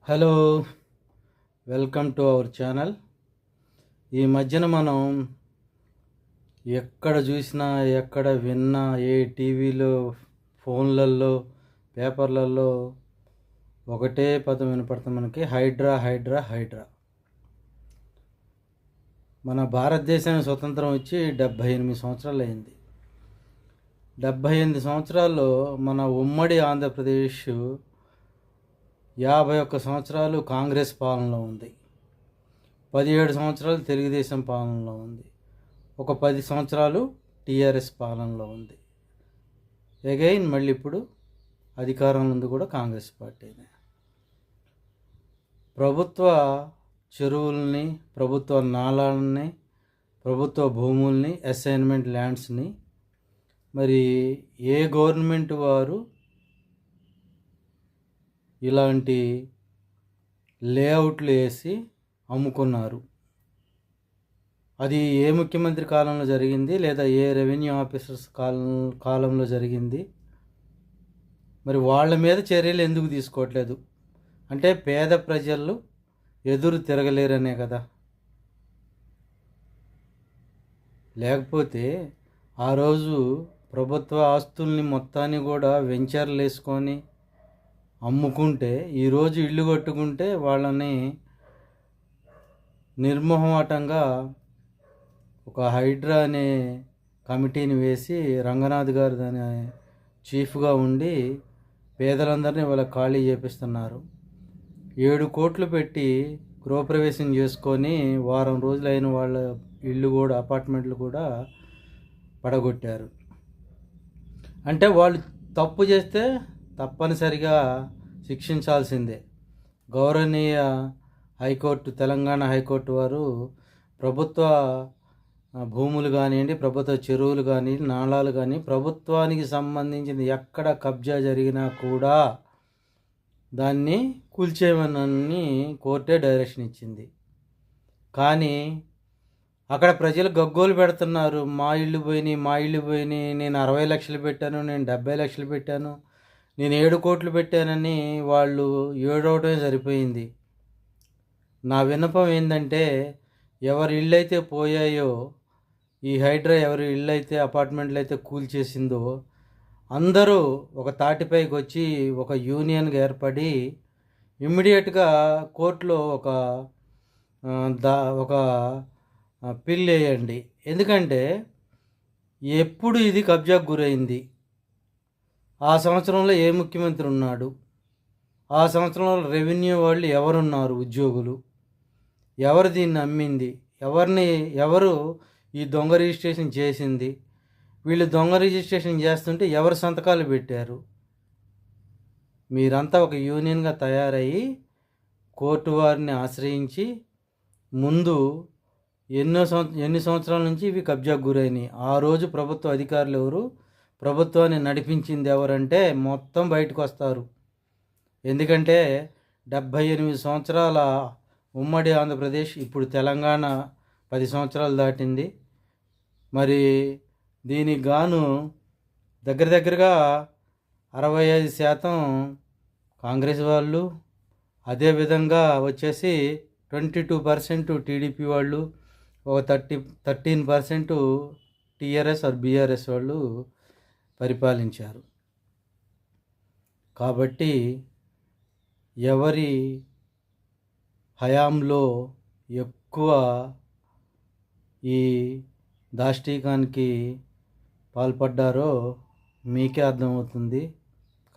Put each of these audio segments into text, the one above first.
Hello, welcome to our channel. ఈ మధ్యన మనం ఎక్కడ చూసినా, ఎక్కడ విన్నా, ఏ టీవీలో, ఫోన్లలో, పేపర్లలో ఒకటే పదం వినపడుతుంది మనకి: హైడ్రా హైడ్రా హైడ్రా. మన భారతదేశానికి స్వతంత్రం వచ్చి 78 సంవత్సరాలు అయింది. 78 సంవత్సరాల్లో మన ఉమ్మడి ఆంధ్రప్రదేశ్ 51 సంవత్సరాలు కాంగ్రెస్ పాలనలో ఉంది. 17 సంవత్సరాలు తెలుగుదేశం పాలనలో ఉంది. ఒక 10 సంవత్సరాలు టీఆర్ఎస్ పాలనలో ఉంది. అగైన్ మళ్ళీ ఇప్పుడు అధికారంలో ఉంది కూడా కాంగ్రెస్ పార్టీనే. ప్రభుత్వ చెరువుల్ని, ప్రభుత్వ నాళాలని, ప్రభుత్వ భూముల్ని, అసైన్మెంట్ ల్యాండ్స్ని మరి ఏ గవర్నమెంట్ వారు ఇలాంటి లేఅవుట్లు వేసి అమ్ముకున్నారు? అది ఏ ముఖ్యమంత్రి కాలంలో జరిగింది, లేదా ఏ రెవెన్యూ ఆఫీసర్స్ కాలంలో జరిగింది? మరి వాళ్ళ మీద చర్యలు ఎందుకు తీసుకోవట్లేదు? అంటే పేద ప్రజలు ఎదురు తిరగలేరనే కదా. లేకపోతే ఆ రోజు ప్రభుత్వ ఆస్తుల్ని మొత్తాన్ని కూడా వెంచర్లు వేసుకొని అమ్ముకుంటే, ఈరోజు ఇల్లు కట్టుకుంటే వాళ్ళని నిర్మోహమాటంగా ఒక హైడ్రా అనే కమిటీని వేసి రంగనాథ్ గారు దాని చీఫ్గా ఉండి పేదలందరినీ వాళ్ళ ఖాళీ చేపిస్తున్నారు. 7 కోట్లు పెట్టి గృహప్రవేశం చేసుకొని వారం రోజులైన వాళ్ళ ఇల్లు కూడా, అపార్ట్మెంట్లు కూడా పడగొట్టారు. అంటే వాళ్ళు తప్పు చేస్తే తప్పనిసరిగా శిక్షించాల్సిందే. గౌరవనీయ హైకోర్టు, తెలంగాణ హైకోర్టు వారు ప్రభుత్వ భూములు కానివ్వండి, ప్రభుత్వ చెరువులు కానీ, నాళాలు కానీ, ప్రభుత్వానికి సంబంధించింది ఎక్కడ కబ్జా జరిగినా కూడా దాన్ని కూల్చేయమని కోర్టే డైరెక్షన్ ఇచ్చింది. కానీ అక్కడ ప్రజలు గగ్గోలు పెడుతున్నారు: మా ఇల్లు పోయినాయి, నేను 60 లక్షలు పెట్టాను, నేను 70 లక్షలు పెట్టాను, నేను 7 కోట్లు పెట్టానని వాళ్ళు ఏడవటమే సరిపోయింది. నా విన్నపం ఏంటంటే, ఎవరి ఇళ్ళు అయితే పోయాయో, ఈ హైడ్రా ఎవరి ఇళ్ళు అయితే, అపార్ట్మెంట్లు అయితే కూల్చేసిందో, అందరూ ఒక తాటిపైకి వచ్చి ఒక యూనియన్గా ఏర్పడి ఇమ్మీడియట్గా కోర్టులో ఒక పిల్ వేయండి. ఎందుకంటే ఎప్పుడు ఇది కబ్జాకు గురైంది, ఆ సంవత్సరంలో ఏ ముఖ్యమంత్రి ఉన్నాడు, ఆ సంవత్సరంలో రెవెన్యూ వాళ్ళు ఎవరున్నారు, ఉద్యోగులు ఎవరు దీన్ని అమ్మింది, ఎవరు ఈ దొంగ రిజిస్ట్రేషన్ చేసింది, వీళ్ళు దొంగ రిజిస్ట్రేషన్ చేస్తుంటే ఎవరు సంతకాలు పెట్టారు? మీరంతా ఒక యూనియన్గా తయారయ్యి కోర్టు వారిని ఆశ్రయించి, ముందు ఎన్ని సంవత్సరాల నుంచి ఇవి కబ్జాకు గురైనాయి, ఆ రోజు ప్రభుత్వ అధికారులు ఎవరు, ప్రభుత్వాన్ని నడిపించింది ఎవరంటే మొత్తం బయటకు వస్తారు. ఎందుకంటే 78 సంవత్సరాల ఉమ్మడి ఆంధ్రప్రదేశ్, ఇప్పుడు తెలంగాణ 10 సంవత్సరాలు దాటింది. మరి దీనికి గాను దగ్గరగా 65% కాంగ్రెస్ వాళ్ళు, అదేవిధంగా వచ్చేసి 22% టీడీపీ వాళ్ళు, ఒక 13% టీఆర్ఎస్ ఆర్ బీఆర్ఎస్ వాళ్ళు పరిపాలించారు. కాబట్టి ఎవరి హయాంలో ఎక్కువ ఈ దాష్టీకానికి పాల్పడ్డారో మీకే అర్థమవుతుంది.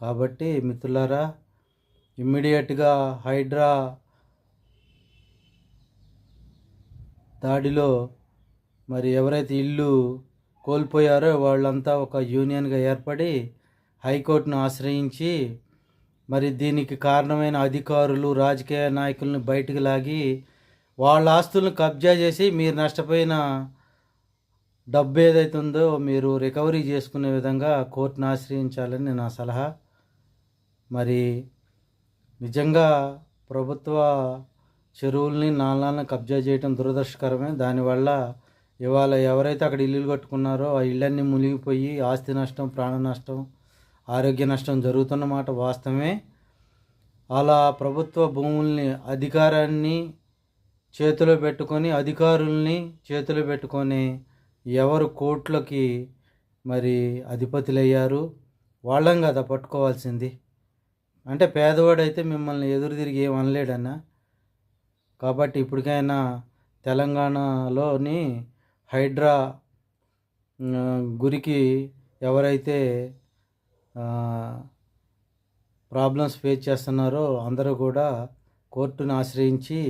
కాబట్టి మిత్రులారా, ఇమ్మీడియట్గా హైడ్రా దాడిలో మరి ఎవరైతే ఇల్లు కోల్పోయారో వాళ్ళంతా ఒక యూనియన్గా ఏర్పడి హైకోర్టును ఆశ్రయించి, మరి దీనికి కారణమైన అధికారులు, రాజకీయ నాయకులను బయటకు లాగి వాళ్ళ ఆస్తులను కబ్జా చేసి మీరు నష్టపోయిన డబ్బు ఏదైతుందో మీరు రికవరీ చేసుకునే విధంగా కోర్టును ఆశ్రయించాలని నా సలహా. మరి నిజంగా ప్రభుత్వ చెరువుల్ని, నాళాలను కబ్జా చేయడం దురదృష్టకరమే. దానివల్ల ఇవాళ ఎవరైతే అక్కడ ఇల్లులు కట్టుకున్నారో ఆ ఇళ్ళన్నీ మునిగిపోయి ఆస్తి నష్టం, ప్రాణ నష్టం, ఆరోగ్య నష్టం జరుగుతున్నమాట వాస్తవమే. అలా ప్రభుత్వ భూముల్ని అధికారాన్ని చేతిలో పెట్టుకొని అధికారుల్ని చేతిలో పెట్టుకొని ఎవరు కోట్లకి మరి అధిపతులయ్యారు వాళ్ళం కదా పట్టుకోవాల్సింది. అంటే పేదవాడైతే మిమ్మల్ని ఎదురు తిరిగి ఏం అనలేడన్నా. కాబట్టి ఇప్పటికైనా తెలంగాణలోని హైడ్రా గురికి ఎవరైతే ప్రాబ్లమ్స్ ఫేస్ చేస్తున్నారో అందరూ కూడా కోర్టును ఆశ్రయించి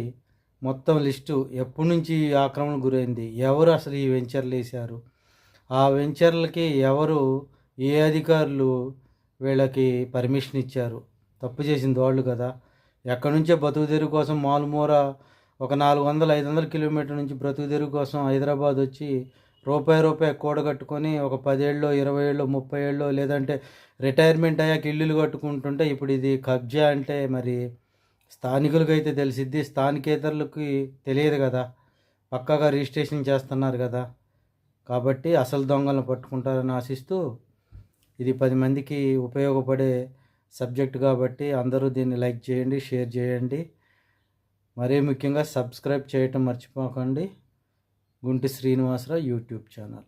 మొత్తం లిస్టు ఎప్పటి నుంచి ఈ ఆక్రమణకు గురైంది, ఎవరు అసలు ఈ వెంచర్లు వేశారు, ఆ వెంచర్లకి ఎవరు ఏ అధికారులు వీళ్ళకి పర్మిషన్ ఇచ్చారు, తప్పు చేసింది వాళ్ళు కదా. ఎక్కడి నుంచో బతుకు తెరువు కోసం మాలుమూర ఒక 400-500 కిలోమీటర్ల నుంచి బ్రతుకు తెరువు కోసం హైదరాబాద్ వచ్చి రూపాయి కూడగట్టుకొని ఒక 10 ఏళ్ళో 20 ఏళ్ళో 30 ఏళ్ళో లేదంటే రిటైర్మెంట్ అయ్యాక ఇల్లులు కట్టుకుంటుంటే ఇప్పుడు ఇది కబ్జా అంటే మరి స్థానికులకైతే తెలిసిద్ది, స్థానికేతరులకి తెలియదు కదా. పక్కాగా రిజిస్ట్రేషన్ చేస్తున్నారు కదా. కాబట్టి అసలు దొంగలను పట్టుకుంటారని ఆశిస్తూ ఇది 10 మందికి ఉపయోగపడే సబ్జెక్ట్ కాబట్టి అందరూ దీన్ని లైక్ చేయండి, షేర్ చేయండి. మరీ ముఖ్యంగా సబ్స్క్రైబ్ చేయటం మర్చిపోకండి. Gunti Srinivasarao YouTube channel.